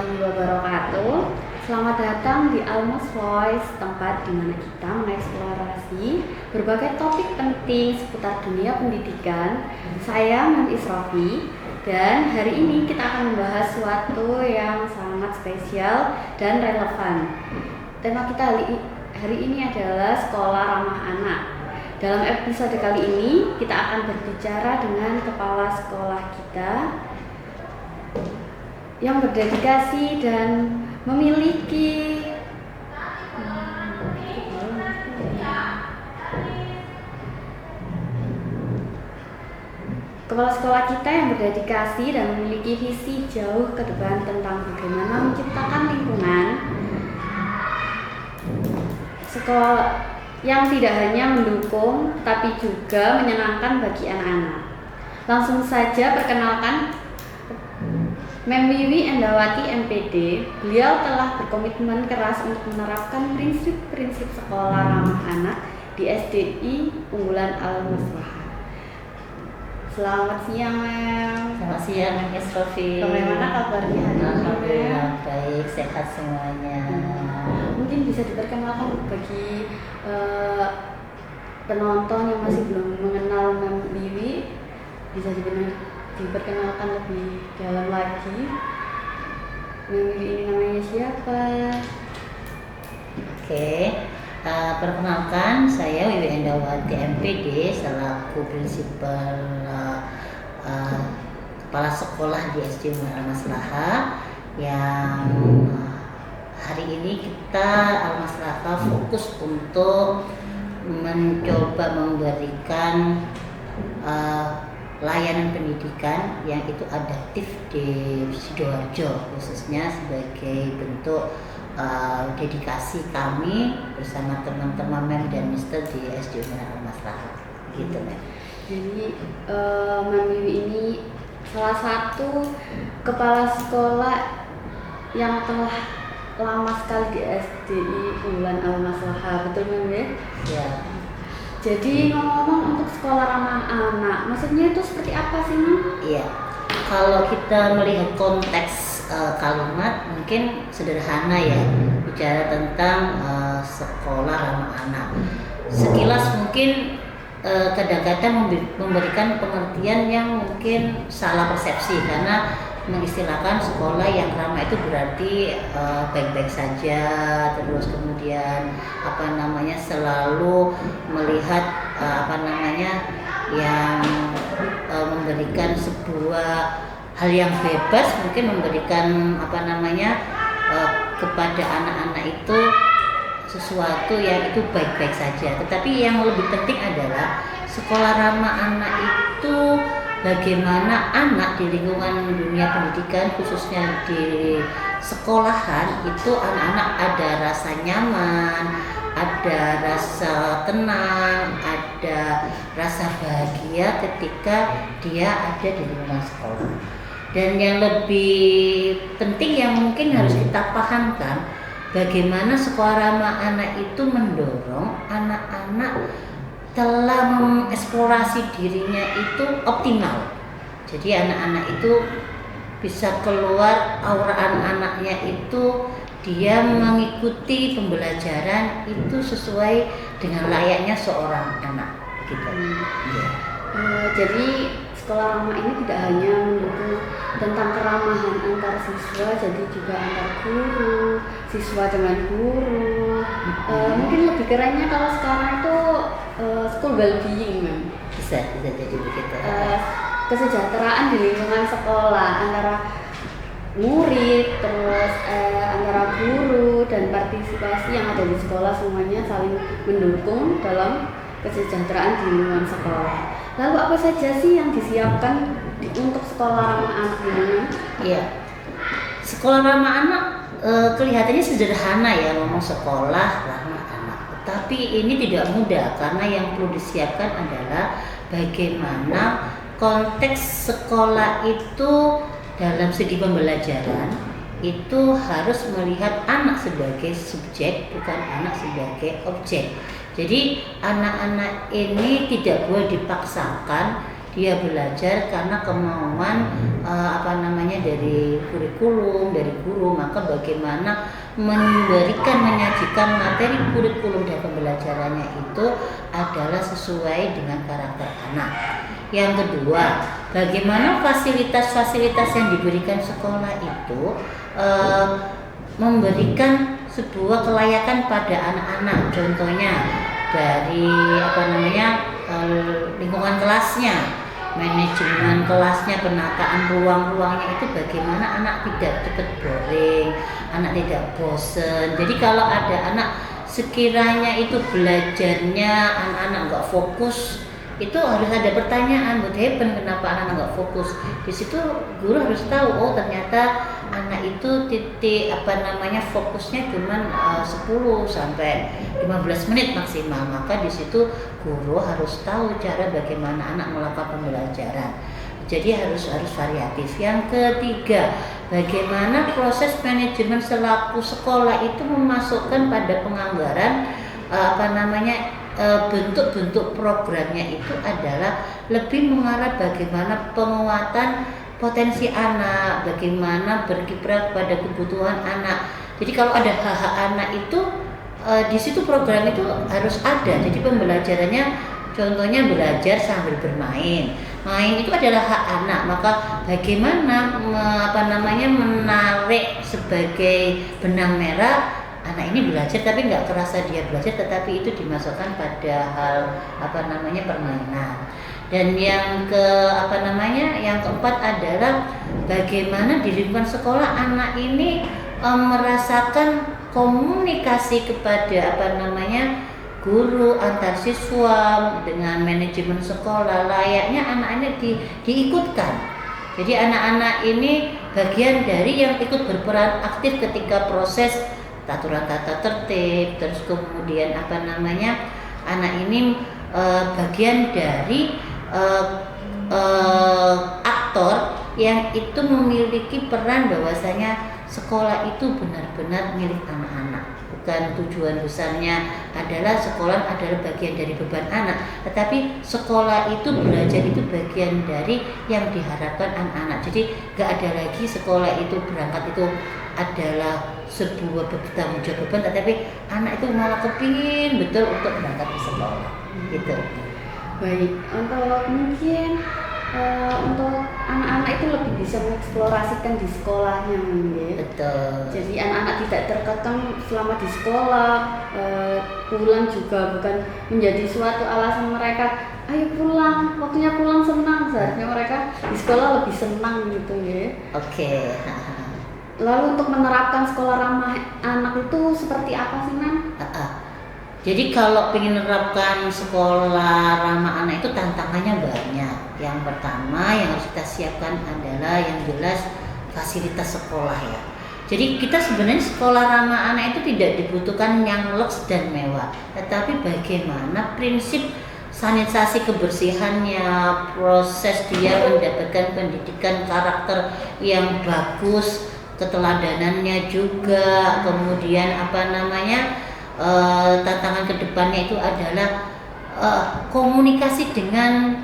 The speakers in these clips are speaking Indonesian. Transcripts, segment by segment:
Wabarakatuh. Selamat datang di Almas Voice, tempat di mana kita mengeksplorasi berbagai topik penting seputar dunia pendidikan. Saya Mem Isrofi dan hari ini kita akan membahas sesuatu yang sangat spesial dan relevan. Tema kita hari ini adalah sekolah ramah anak. Dalam episode kali ini kita akan berbicara dengan kepala sekolah kita yang berdedikasi dan memiliki kepala sekolah kita yang berdedikasi dan memiliki visi jauh ke depan tentang bagaimana menciptakan lingkungan sekolah yang tidak hanya mendukung tapi juga menyenangkan bagi anak-anak. Langsung saja perkenalkan Mem Wiwi Endawati MPD. Beliau telah berkomitmen keras untuk menerapkan prinsip-prinsip sekolah ramah anak di SDI Unggulan Al-Maslahah. Selamat siang, Mem. Selamat siang, Miss Rofi. Bagaimana kabarnya hari ini, Mem? Alhamdulillah baik, sehat semuanya. Mungkin bisa diperkenalkan bagi penonton yang masih belum mengenal Mem Wiwi, bisa diperkenalkan lebih dalam lagi. Mem Wiwi ini namanya siapa? Oke, perkenalkan saya Wiwi Endawati MPD selaku prinsipal kepala sekolah di SD Al-Maslahah yang hari ini kita Al-Maslahah fokus untuk mencoba memberikan layanan pendidikan yang itu adaptif di Sidoarjo, khususnya sebagai bentuk dedikasi kami bersama teman-teman Mem dan Mister di SD Al-Maslahah gitu, Mem. Jadi Mem Wiwi ini salah satu kepala sekolah yang telah lama sekali di SDI Unggulan Al-Maslahah, betul, Mem ya? Ya. Jadi ngomong-ngomong untuk sekolah ramah anak, maksudnya itu seperti apa sih, Mem? Iya. Kalau kita melihat konteks kalimat mungkin sederhana ya, bicara tentang sekolah ramah anak. Sekilas mungkin kadang-kadang memberikan pengertian yang mungkin salah persepsi, karena mengistilahkan sekolah yang ramah itu berarti baik-baik saja, terus kemudian selalu melihat yang memberikan sebuah hal yang bebas, mungkin memberikan kepada anak-anak itu sesuatu yang itu baik-baik saja. Tetapi yang lebih penting adalah sekolah ramah anak itu bagaimana anak di lingkungan dunia pendidikan, khususnya di sekolahan, itu anak-anak ada rasa nyaman, ada rasa tenang, ada rasa bahagia ketika dia ada di lingkungan sekolah. Dan yang lebih penting yang mungkin harus kita pahamkan, bagaimana sekolah ramah anak itu mendorong anak-anak telah mengeksplorasi dirinya itu optimal. Jadi anak-anak itu bisa keluar aura anak-anaknya itu, dia mengikuti pembelajaran itu sesuai dengan layaknya seorang anak gitu. Jadi sekolah ramah ini tidak hanya mendukung tentang keramahan antar siswa, jadi juga antar guru, siswa dengan guru. Mungkin lebih kerennya kalau sekarang itu school well-being, Mem. Bisa jadi begitu. Kesejahteraan di lingkungan sekolah antara murid, terus antara guru dan partisipasi yang ada di sekolah, semuanya saling mendukung dalam kesejahteraan di lingkungan sekolah. Lalu apa saja sih yang disiapkan untuk sekolah ramah anak ini? Iya, sekolah ramah anak kelihatannya sederhana ya, ngomong sekolah ramah anak. Tapi ini tidak mudah, karena yang perlu disiapkan adalah bagaimana konteks sekolah itu dalam segi pembelajaran itu harus melihat anak sebagai subjek, bukan anak sebagai objek. Jadi anak-anak ini tidak boleh dipaksakan dia belajar karena kemauan dari kurikulum, dari guru. Maka bagaimana menyajikan materi kurikulum dan pembelajarannya itu adalah sesuai dengan karakter anak. Yang kedua, bagaimana fasilitas-fasilitas yang diberikan sekolah itu memberikan sebuah kelayakan pada anak-anak. Contohnya dari lingkungan kelasnya, manajemen kelasnya, penataan ruang-ruangnya itu bagaimana anak tidak cepat boring, anak tidak bosen. Jadi kalau ada anak sekiranya itu belajarnya anak-anak nggak fokus, itu harus ada pertanyaan, what happen, kenapa anak-anak nggak fokus. Di situ guru harus tahu, oh ternyata anak itu fokusnya cuma 10 sampai 15 menit maksimal. Maka di situ guru harus tahu cara bagaimana anak melakukan pembelajaran. Jadi harus variatif. Yang ketiga, bagaimana proses manajemen selaku sekolah itu memasukkan pada penganggaran bentuk-bentuk programnya itu adalah lebih mengarah bagaimana penguatan potensi anak, bagaimana berkiprah pada kebutuhan anak. Jadi kalau ada hak-hak anak itu di situ program itu harus ada. Jadi pembelajarannya contohnya belajar sambil bermain. Main itu adalah hak anak. Maka bagaimana menarik sebagai benang merah, anak ini belajar tapi nggak terasa dia belajar, tetapi itu dimasukkan pada hal permainan. Dan yang keempat adalah bagaimana di lingkungan sekolah anak ini merasakan komunikasi kepada guru antar siswa dengan manajemen sekolah. Layaknya anak-anak diikutkan. Jadi anak-anak ini bagian dari yang ikut berperan aktif ketika proses aturan tata tertib. Terus kemudian anak ini bagian dari aktor yang itu memiliki peran bahwasanya sekolah itu benar-benar milik anak-anak. Bukan tujuan besarnya adalah sekolah adalah bagian dari beban anak, tetapi sekolah itu belajar itu bagian dari yang diharapkan anak-anak. Jadi gak ada lagi sekolah itu berangkat itu adalah sebuah bertanggung jawab beban, tetapi anak itu malah kepingin betul untuk berangkat ke sekolah gitu. Baik, untuk anak-anak itu lebih bisa mengeksplorasikan di sekolahnya, ya. Betul. Jadi anak-anak tidak terkekang selama di sekolah, pulang juga bukan menjadi suatu alasan mereka, ayo pulang, waktunya pulang, senang. Seharusnya mereka di sekolah lebih senang gitu, ya. Oke. Lalu untuk menerapkan sekolah ramah anak itu seperti apa sih, Nan? Jadi kalau ingin menerapkan sekolah ramah anak itu tantangannya banyak. Yang pertama yang harus kita siapkan adalah yang jelas fasilitas sekolah, ya. Jadi kita sebenarnya sekolah ramah anak itu tidak dibutuhkan yang luks dan mewah, tetapi bagaimana prinsip sanitasi kebersihannya, proses dia mendapatkan pendidikan karakter yang bagus, keteladanannya juga, kemudian tantangan kedepannya itu adalah komunikasi dengan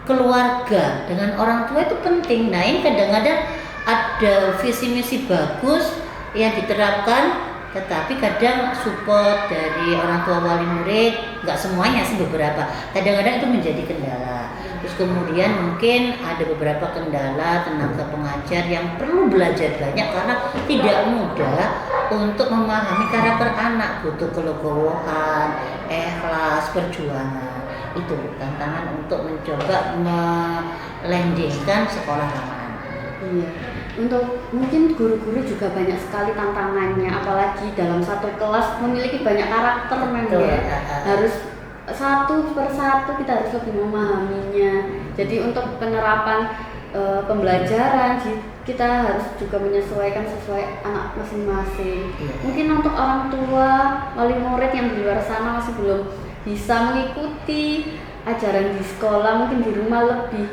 keluarga, dengan orang tua itu penting. Nah ini kadang-kadang ada visi misi bagus yang diterapkan, tetapi kadang support dari orang tua wali murid, nggak semuanya sih, beberapa. Kadang-kadang itu menjadi kendala. Terus kemudian mungkin ada beberapa kendala tenaga pengajar yang perlu belajar banyak karena tidak mudah untuk memahami karakter anak, butuh kelegowohan, ikhlas, perjuangan. Itu tantangan untuk mencoba melandingkan sekolah ramah anak. Iya. Untuk mungkin guru-guru juga banyak sekali tantangannya, apalagi dalam satu kelas memiliki banyak karakter memang, ya. Harus satu persatu kita harus lebih memahaminya. Jadi untuk penerapan pembelajaran kita harus juga menyesuaikan sesuai anak masing-masing. Mungkin untuk orang tua, wali murid yang di luar sana masih belum bisa mengikuti ajaran di sekolah, mungkin di rumah lebih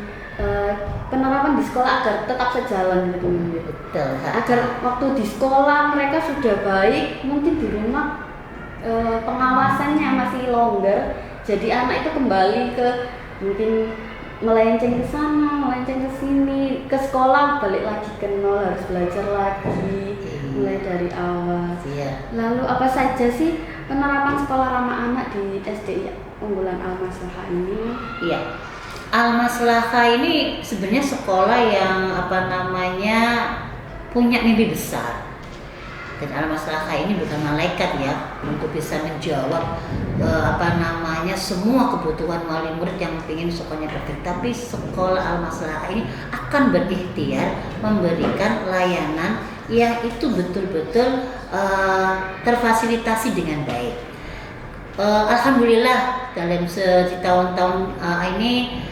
penerapan di sekolah agar tetap sejalan gitu. Betul. Agar waktu di sekolah mereka sudah baik, mungkin di rumah pengawasannya masih longgar, jadi anak itu kembali ke mungkin melenceng ke sana, melenceng ke sini, ke sekolah balik lagi ke nol, harus belajar lagi mulai dari awal. Iya. Lalu apa saja sih penerapan sekolah ramah anak di SDI Unggulan Al-Maslahah ini? Iya. Al-Maslahah ini sebenarnya sekolah yang punya mimpi besar. Dan Al-Maslahah ini bukan malaikat ya untuk bisa menjawab semua kebutuhan wali murid yang ingin sekolahnya perfect. Tapi sekolah Al-Maslahah ini akan berikhtiar memberikan layanan yang itu betul-betul terfasilitasi dengan baik. Alhamdulillah dalam setahun-tahun ini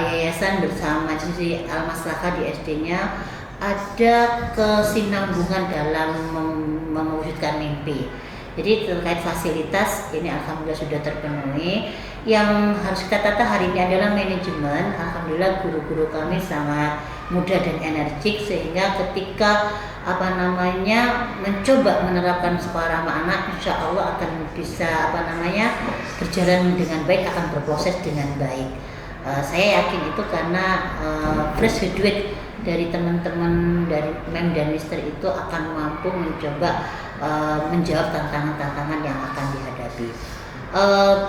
yayasan bersama Majelis Al-Maslahah di SD-nya ada kesinambungan dalam mewujudkan mimpi. Jadi terkait fasilitas ini alhamdulillah sudah terpenuhi. Yang harus kita tata hari ini adalah manajemen. Alhamdulillah guru-guru kami sangat muda dan energik sehingga ketika mencoba menerapkan sekolah ramah anak, insya Allah akan bisa berjalan dengan baik, akan berproses dengan baik. Saya yakin itu karena fresh graduate dari teman-teman dari Mem dan Mister itu akan mampu mencoba menjawab tantangan-tantangan yang akan dihadapi.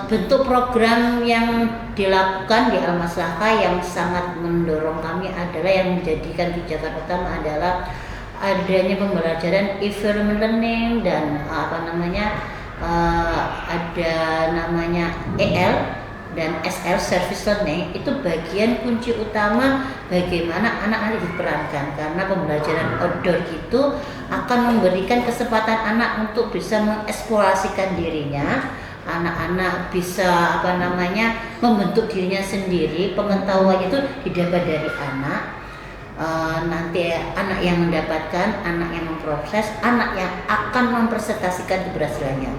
Bentuk program yang dilakukan di Al-Maslahah yang sangat mendorong kami adalah yang menjadikan pijakan utama adalah adanya pembelajaran environment learning dan ada namanya EL dan SL service learning. Itu bagian kunci utama bagaimana anak-anak diperankan, karena pembelajaran outdoor itu akan memberikan kesempatan anak untuk bisa mengeksplorasikan dirinya. Anak-anak bisa membentuk dirinya sendiri. Pengetahuan itu didapat dari anak. Nanti anak yang mendapatkan, anak yang memproses, anak yang akan mempresentasikan keberhasilannya.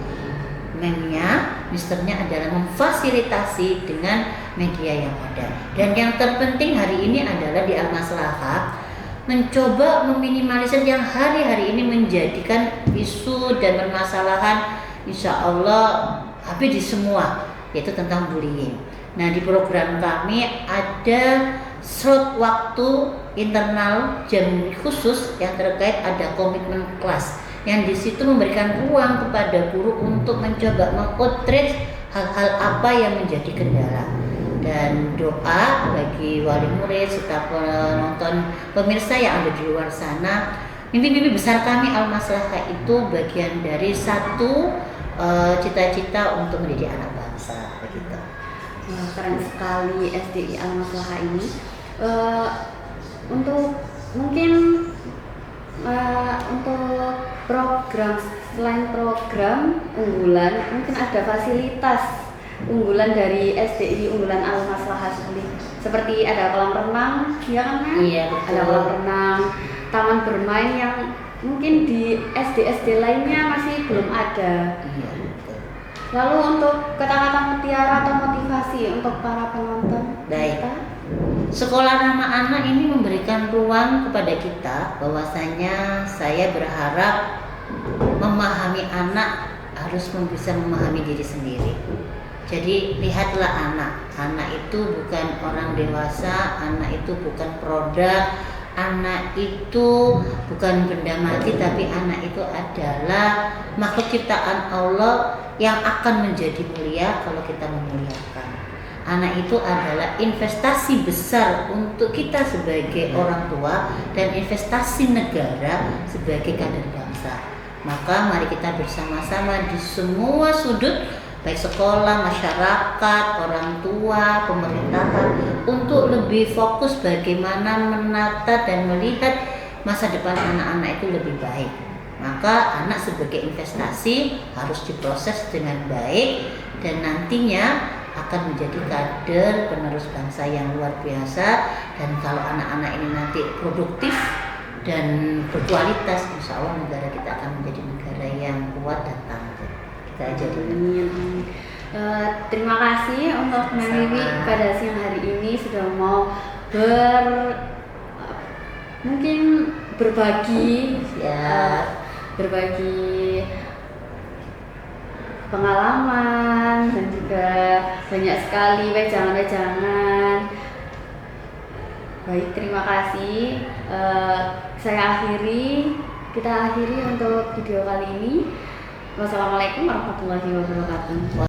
Memnya, misternya adalah memfasilitasi dengan media yang ada. Dan yang terpenting hari ini adalah di Al-Maslahah mencoba meminimalisir yang hari-hari ini menjadikan isu dan permasalahan insya Allah habis di semua, yaitu tentang bullying. Nah, di program kami ada slot waktu internal jam khusus yang terkait ada komitmen kelas yang di situ memberikan ruang kepada guru untuk mencoba mengoutreach hal-hal apa yang menjadi kendala, dan doa bagi wali murid serta penonton pemirsa yang ada di luar sana. Mimpi-mimpi besar kami Al-Maslahah itu bagian dari satu cita-cita untuk mendidik anak bangsa begitu. Keren sekali SDI Al-Maslahah ini. Untuk program, selain program unggulan, mungkin ada fasilitas unggulan dari SDI Unggulan Al-Maslahah seperti ada kolam renang, ya kan? Iya, betul. Ada kolam renang, taman bermain yang mungkin di SD-SD lainnya masih belum ada. Iya, betul. Lalu untuk kata-kata mutiara atau motivasi untuk para penonton. Baik. Sekolah ramah anak ini memberikan ruang kepada kita bahwasanya saya berharap memahami anak harus bisa memahami diri sendiri. Jadi lihatlah anak itu bukan orang dewasa, anak itu bukan produk, anak itu bukan benda mati, tapi anak itu adalah makhluk ciptaan Allah yang akan menjadi mulia kalau kita memuliakan. Anak itu adalah investasi besar untuk kita sebagai orang tua dan investasi negara sebagai kader bangsa. Maka mari kita bersama-sama di semua sudut, baik sekolah, masyarakat, orang tua, pemerintahan, untuk lebih fokus bagaimana menata dan melihat masa depan anak-anak itu lebih baik. Maka anak sebagai investasi harus diproses dengan baik dan nantinya akan menjadi kader penerus bangsa yang luar biasa. Dan kalau anak-anak ini nanti produktif dan berkualitas, insya Allah negara kita akan menjadi negara yang kuat dan tangguh. Kita aja dulu. Terima kasih untuk Mbak Wiwi pada siang hari ini sudah mau berbagi pengalaman dan juga banyak sekali wejangan-wejangan Baik, terima kasih. Kita akhiri untuk video kali ini. Wassalamualaikum warahmatullahi wabarakatuh.